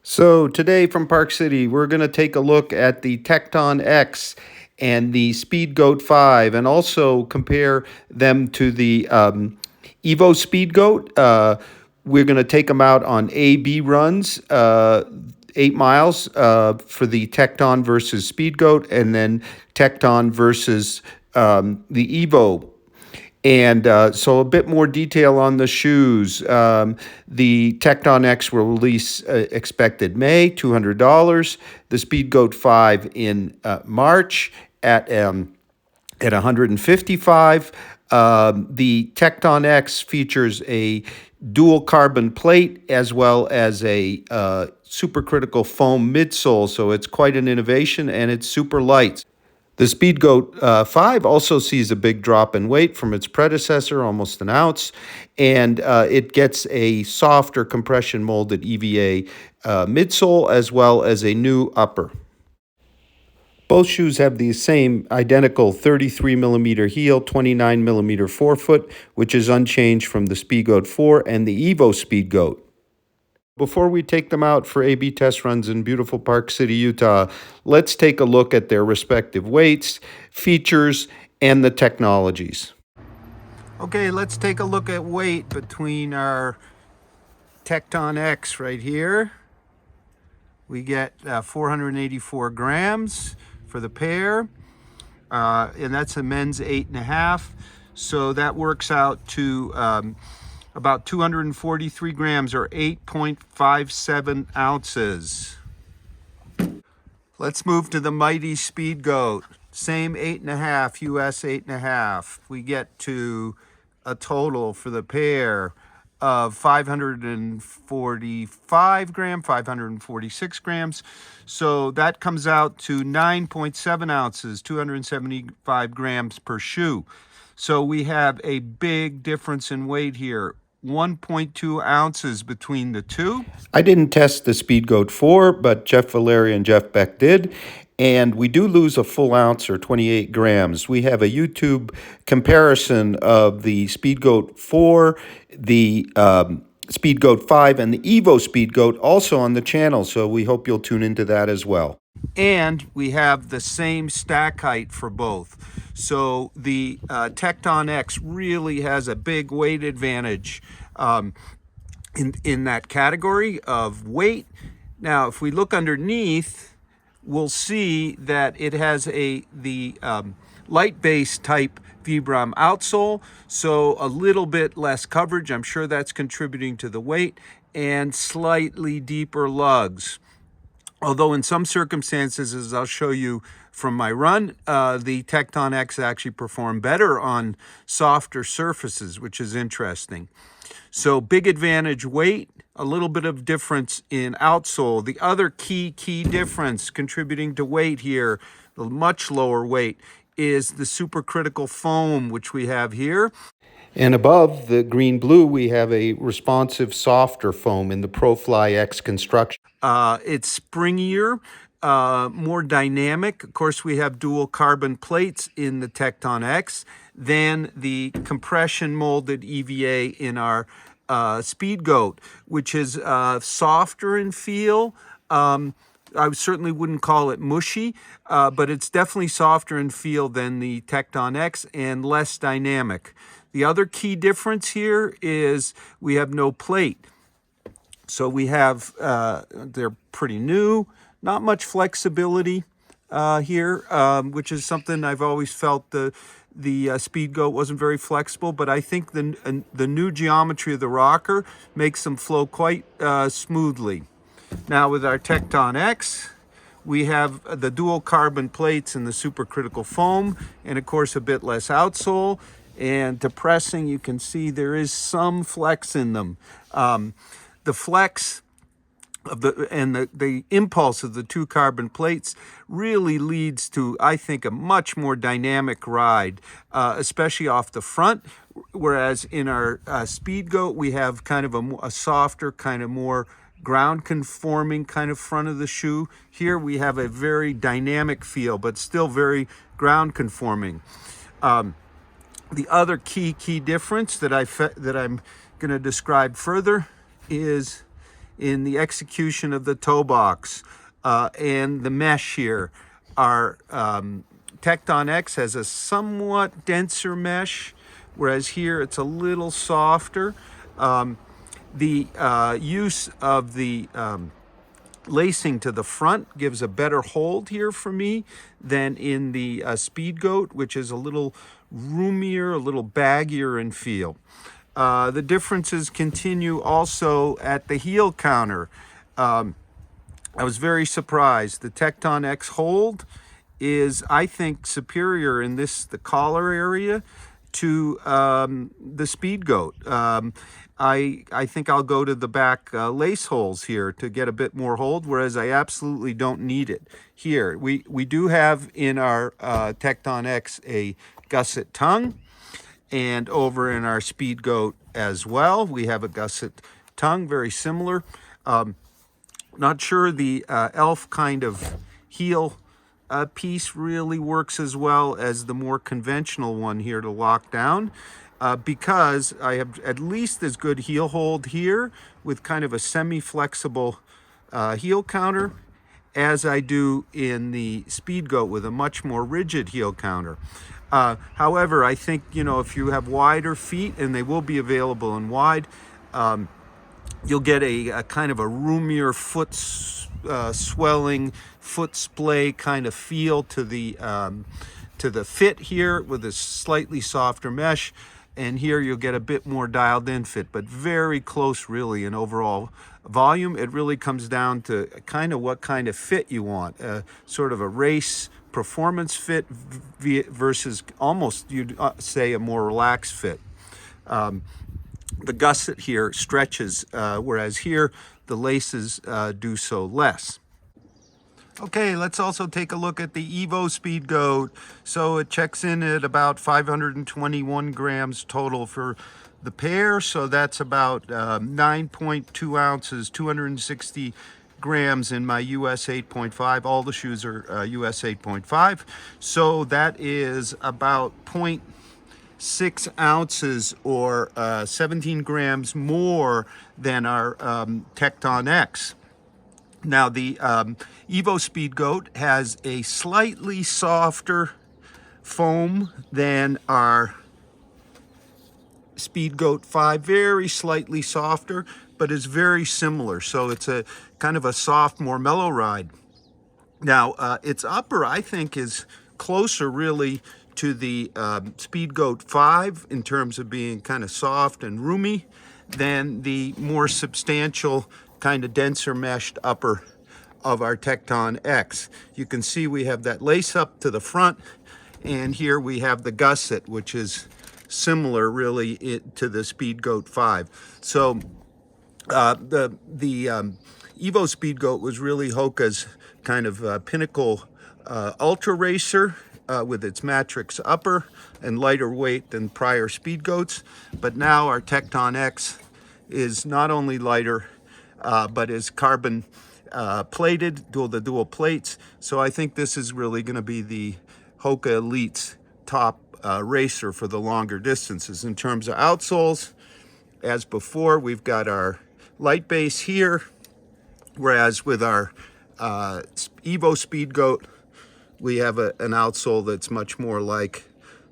So today from Park City, we're going to take a look at the Tecton X and the Speedgoat 5 and also compare them to the EVO Speedgoat. We're going to take them out on A-B runs, 8 miles for the Tecton versus Speedgoat, and then Tecton versus the EVO. And so a bit more detail on the shoes. The Tecton X will release expected May, $200. The Speedgoat 5 in March at 155. The Tecton X features a dual carbon plate as well as a supercritical foam midsole, so it's quite an innovation and it's super light. The Speedgoat 5 also sees a big drop in weight from its predecessor, almost an ounce, and it gets a softer compression molded EVA midsole as well as a new upper. Both shoes have the same identical 33 millimeter heel, 29 millimeter forefoot, which is unchanged from the Speedgoat 4 and the EVO Speedgoat. Before we take them out for A/B test runs in beautiful Park City, Utah, let's take a look at their respective weights, features, and the technologies. Okay, let's take a look at weight between our Tecton X right here. We get 484 grams for the pair, and that's a men's 8.5. So that works out to about 243 grams or 8.57 ounces. Let's move to the mighty Speedgoat. Same 8.5, US 8.5. We get to a total for the pair of 545 grams, 546 grams. So that comes out to 9.7 ounces, 275 grams per shoe. So we have a big difference in weight here. 1.2 ounces between the two. I didn't test the Speedgoat 4, but Jeff Valeri and Jeff Beck did. And we do lose a full ounce or 28 grams. We have a YouTube comparison of the Speedgoat 4, the Speedgoat 5, and the EVO Speedgoat also on the channel. So we hope you'll tune into that as well. And we have the same stack height for both. So the Tecton X really has a big weight advantage in that category of weight. Now, if we look underneath, we'll see that it has the light base type Vibram outsole, so a little bit less coverage. I'm sure that's contributing to the weight, and slightly deeper lugs. Although in some circumstances, as I'll show you from my run, the Tecton X actually performed better on softer surfaces, which is interesting. So big advantage weight, a little bit of difference in outsole. The other key difference contributing to weight here, the much lower weight, is the supercritical foam, which we have here. And above the green-blue, we have a responsive, softer foam in the ProFly X construction. It's springier, more dynamic. Of course, we have dual carbon plates in the Tecton X than the compression molded EVA in our Speedgoat, which is softer in feel. I certainly wouldn't call it mushy, but it's definitely softer in feel than the Tecton X and less dynamic. The other key difference here is we have no plate. So we have, they're pretty new, not much flexibility here, which is something I've always felt the Speedgoat wasn't very flexible, but I think the new geometry of the rocker makes them flow quite smoothly. Now with our Tecton X, we have the dual carbon plates and the supercritical foam, and of course a bit less outsole. And depressing, you can see there is some flex in them. The flex of the impulse of the two carbon plates really leads to, I think, a much more dynamic ride, especially off the front. Whereas in our Speedgoat, we have kind of a softer, kind of more ground conforming kind of front of the shoe. Here we have a very dynamic feel, but still very ground conforming. The other key difference that I'm going to describe further is in the execution of the toe box and the mesh here. Our Tecton X has a somewhat denser mesh, whereas here it's a little softer. The use of the lacing to the front gives a better hold here for me than in the Speedgoat, which is a little roomier, a little baggier in feel. The differences continue also at the heel counter. I was very surprised. The Tecton X hold is, I think, superior in the collar area to the Speedgoat. I think I'll go to the back lace holes here to get a bit more hold, whereas I absolutely don't need it here. We do have in our Tecton X a gusset tongue, and over in our Speedgoat as well, we have a gusset tongue, very similar. Not sure the elf kind of heel piece really works as well as the more conventional one here to lock down, because I have at least as good heel hold here with kind of a semi-flexible heel counter as I do in the Speedgoat with a much more rigid heel counter. However, I think, you know, if you have wider feet, and they will be available in wide, you'll get a kind of a roomier foot swelling, foot splay kind of feel to the fit here with a slightly softer mesh. And here you'll get a bit more dialed in fit, but very close really in overall volume. It really comes down to kind of what kind of fit you want, sort of a race performance fit versus almost, you'd say, a more relaxed fit. The gusset here stretches, whereas here the laces do so less. Okay, let's also take a look at the EVO Speedgoat. So it checks in at about 521 grams total for the pair. So that's about 9.2 ounces, 260 grams in my US 8.5. All the shoes are US 8.5. So that is about 0.6 ounces or 17 grams more than our Tecton X. Now, the EVO Speedgoat has a slightly softer foam than our Speedgoat 5, very slightly softer, but is very similar. So it's a kind of a soft, more mellow ride. Now, its upper, I think, is closer really to the Speedgoat 5 in terms of being kind of soft and roomy than the more substantial, kind of denser meshed upper of our Tecton X. You can see we have that lace up to the front, and here we have the gusset, which is similar really to the Speedgoat 5. So the EVO Speedgoat was really Hoka's kind of pinnacle ultra racer with its matrix upper and lighter weight than prior Speedgoats. But now our Tecton X is not only lighter, but is carbon plated, dual plates. So I think this is really going to be the Hoka Elite's top racer for the longer distances. In terms of outsoles, as before, we've got our light base here, whereas with our EVO Speedgoat, we have an outsole that's much more like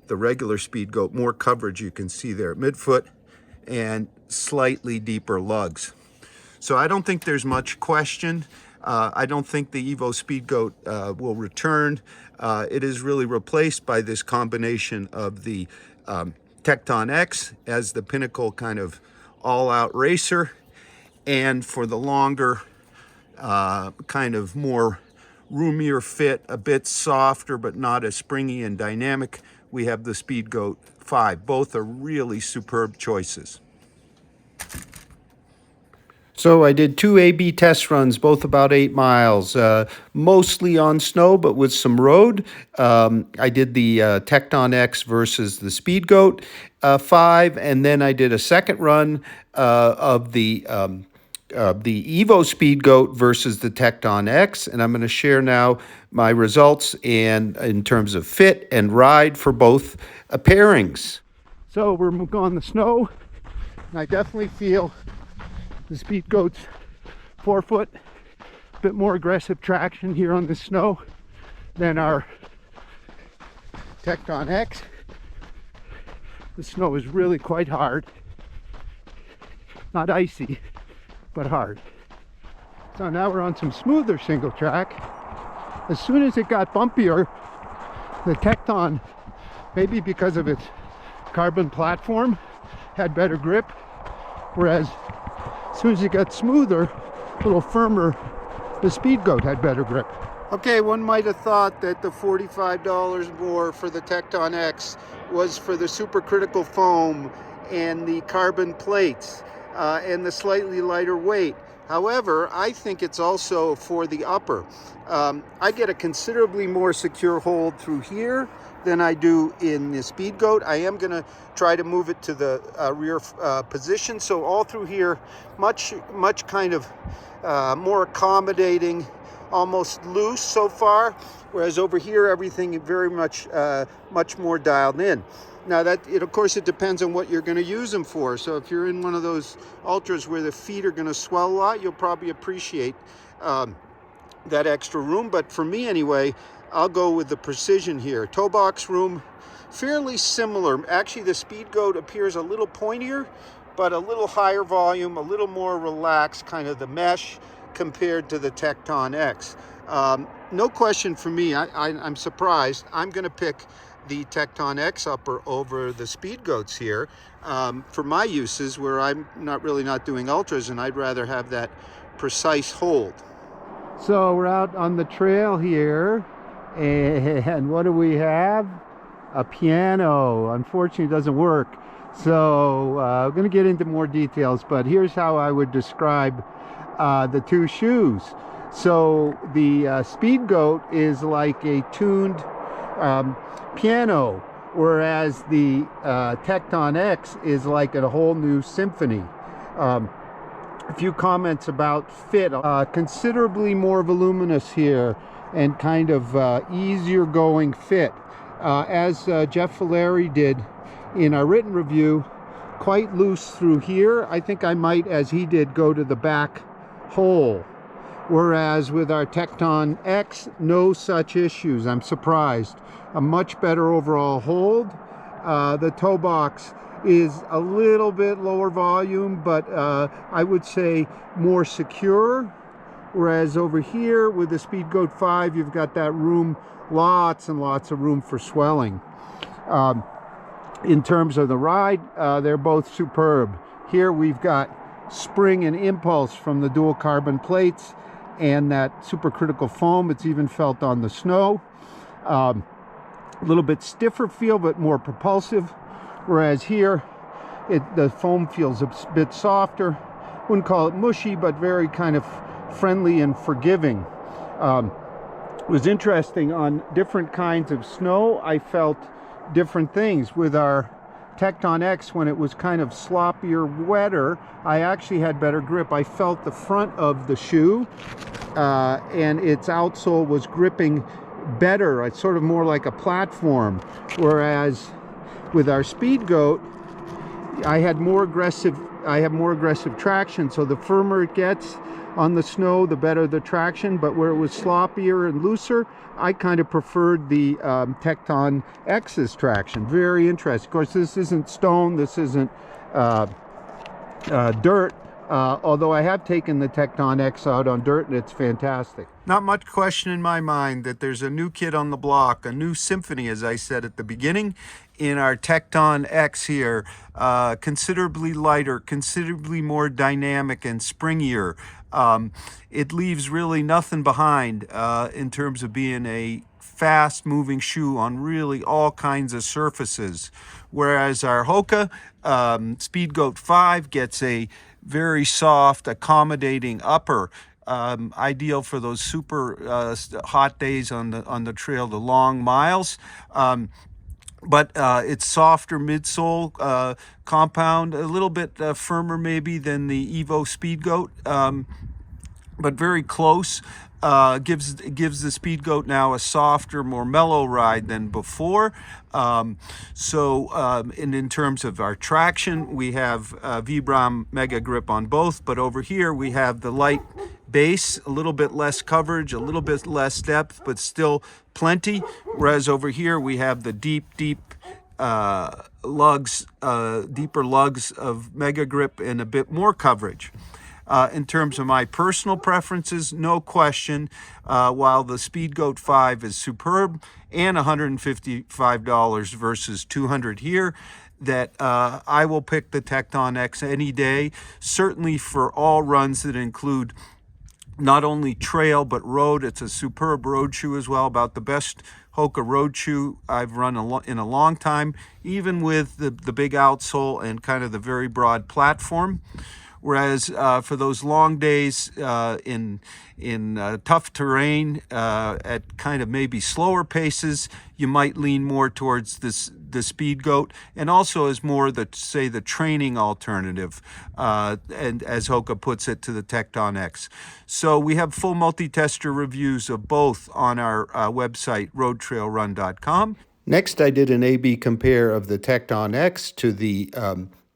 the regular Speedgoat, more coverage you can see there at midfoot, and slightly deeper lugs. So I don't think there's much question. I don't think the EVO Speedgoat will return. It is really replaced by this combination of the Tecton X as the pinnacle kind of all-out racer, and for the longer kind of more roomier fit, a bit softer but not as springy and dynamic, we have the Speedgoat 5. Both are really superb choices. So I did 2 A/B test runs, both about 8 miles, mostly on snow, but with some road. I did the Tecton X versus the Speedgoat 5, and then I did a second run of the EVO Speedgoat versus the Tecton X, and I'm going to share now my results and in terms of fit and ride for both pairings. So we're going the snow, and I definitely feel the Speedgoat's forefoot, a bit more aggressive traction here on the snow than our Tecton X. The snow is really quite hard. Not icy, but hard. So now we're on some smoother single track. As soon as it got bumpier, the Tecton, maybe because of its carbon platform, had better grip, whereas as soon as it got smoother, a little firmer, the Speedgoat had better grip. Okay, one might have thought that the $45 more for the Tecton X was for the supercritical foam and the carbon plates and the slightly lighter weight. However, I think it's also for the upper. I get a considerably more secure hold through here than I do in the Speedgoat. I am going to try to move it to the rear position. So all through here, much kind of more accommodating, almost loose so far, whereas over here everything very much more dialed in. Now of course it depends on what you're going to use them for. So if you're in one of those ultras where the feet are going to swell a lot, you'll probably appreciate that extra room. But for me anyway, I'll go with the precision here. Toe box room, fairly similar. Actually the Speedgoat appears a little pointier, but a little higher volume, a little more relaxed, kind of the mesh, compared to the Tecton X. No question for me, I'm surprised. I'm going to pick the Tecton X upper over the Speedgoats here for my uses, where I'm not doing ultras, and I'd rather have that precise hold. So we're out on the trail here, and what do we have? A piano. Unfortunately, it doesn't work. So I'm going to get into more details, but here's how I would describe the two shoes. So the Speedgoat is like a tuned piano, whereas the Tecton X is like a whole new symphony. A few comments about fit. Considerably more voluminous here and kind of easier going fit. As Jeff Valeri did in our written review, quite loose through here. I think I might, as he did, go to the back hole. Whereas with our Tecton X, no such issues. I'm surprised. A much better overall hold. The toe box is a little bit lower volume, but I would say more secure. Whereas over here with the Speedgoat 5, you've got that room, lots and lots of room for swelling. In terms of the ride, they're both superb. Here we've got spring and impulse from the dual carbon plates and that supercritical foam. It's even felt on the snow. A little bit stiffer feel, but more propulsive. Whereas here, the foam feels a bit softer. Wouldn't call it mushy, but very kind of friendly and forgiving. It was interesting, on different kinds of snow, I felt different things. With our Tecton X, when it was kind of sloppier, wetter, I actually had better grip. I felt the front of the shoe and its outsole was gripping better. It's sort of more like a platform. Whereas with our Speedgoat, I have more aggressive traction. So the firmer it gets on the snow, the better the traction. But where it was sloppier and looser, I kind of preferred the Tecton X's traction. Very interesting. Of course, this isn't stone, this isn't dirt, although I have taken the Tecton X out on dirt and it's fantastic. Not much question in my mind that there's a new kid on the block, a new symphony, as I said at the beginning, in our Tecton X here. Considerably lighter, considerably more dynamic and springier. It leaves really nothing behind in terms of being a fast moving shoe on really all kinds of surfaces. Whereas our Hoka Speedgoat 5 gets a very soft, accommodating upper, ideal for those super hot days on the trail, the long miles. But it's softer midsole compound, a little bit firmer maybe than the EVO Speedgoat. but very close. Gives the Speedgoat now a softer, more mellow ride than before. And in terms of our traction, we have Vibram Mega Grip on both, but over here we have the light base, a little bit less coverage, a little bit less depth, but still plenty. Whereas over here we have the deep lugs, deeper lugs of Mega Grip and a bit more coverage. In terms of my personal preferences, no question, while the Speedgoat 5 is superb and $155 versus $200 here, that I will pick the Tecton X any day, certainly for all runs that include not only trail but road. It's a superb road shoe as well, about the best Hoka road shoe I've run in a long time, even with the big outsole and kind of the very broad platform. Whereas for those long days in tough terrain at kind of maybe slower paces, you might lean more towards the Speedgoat, and also as more the training alternative, and as Hoka puts it, to the Tecton X. So we have full multi-tester reviews of both on our website, RoadTrailRun.com. Next, I did an A/B compare of the Tecton X to the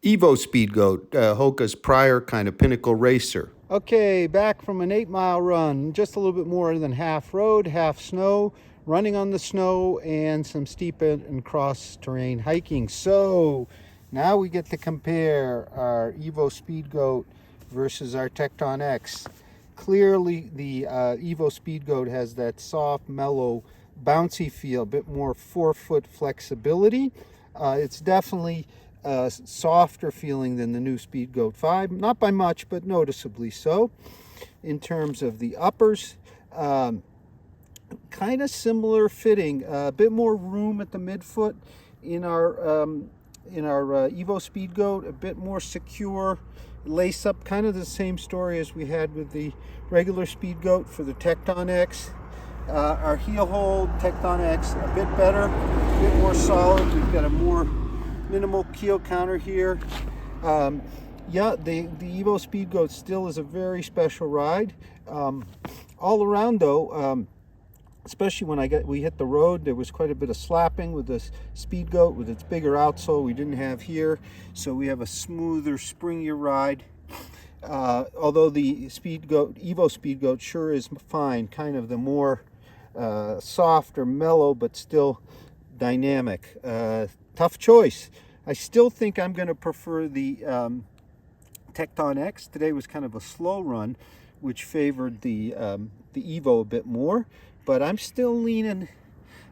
EVO Speedgoat, Hoka's prior kind of pinnacle racer. Okay, back from an 8-mile run, just a little bit more than half road, half snow, running on the snow, and some steep and cross terrain hiking. So now we get to compare our EVO Speedgoat versus our Tecton X. Clearly the EVO Speedgoat has that soft, mellow, bouncy feel, a bit more forefoot flexibility. It's definitely softer feeling than the new Speedgoat 5, not by much, but noticeably so. In terms of the uppers, kind of similar fitting, a bit more room at the midfoot in our EVO Speedgoat, a bit more secure lace up, kind of the same story as we had with the regular Speedgoat for the Tecton X. Our heel hold, Tecton X, a bit better, a bit more solid. We've got a more minimal keel counter here. Yeah, the EVO Speedgoat still is a very special ride. All around though, especially when we hit the road, there was quite a bit of slapping with this Speedgoat with its bigger outsole we didn't have here. So we have a smoother, springier ride. Although the EVO Speedgoat sure is fine, kind of the more soft or mellow, but still dynamic. Tough choice. I still think I'm going to prefer the Tecton X. Today was kind of a slow run, which favored the EVO a bit more, but I'm still leaning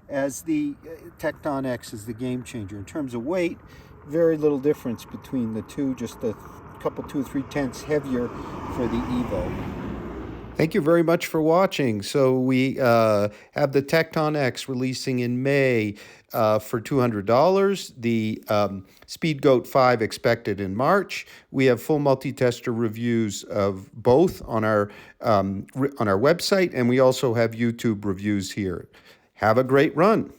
as the Tecton X is the game changer. In terms of weight, very little difference between the two, just a couple, 2 or 3 tenths heavier for the EVO. Thank you very much for watching. So we have the Tecton X releasing in May for $200. The Speedgoat 5 expected in March. We have full multi-tester reviews of both on our website, and we also have YouTube reviews here. Have a great run.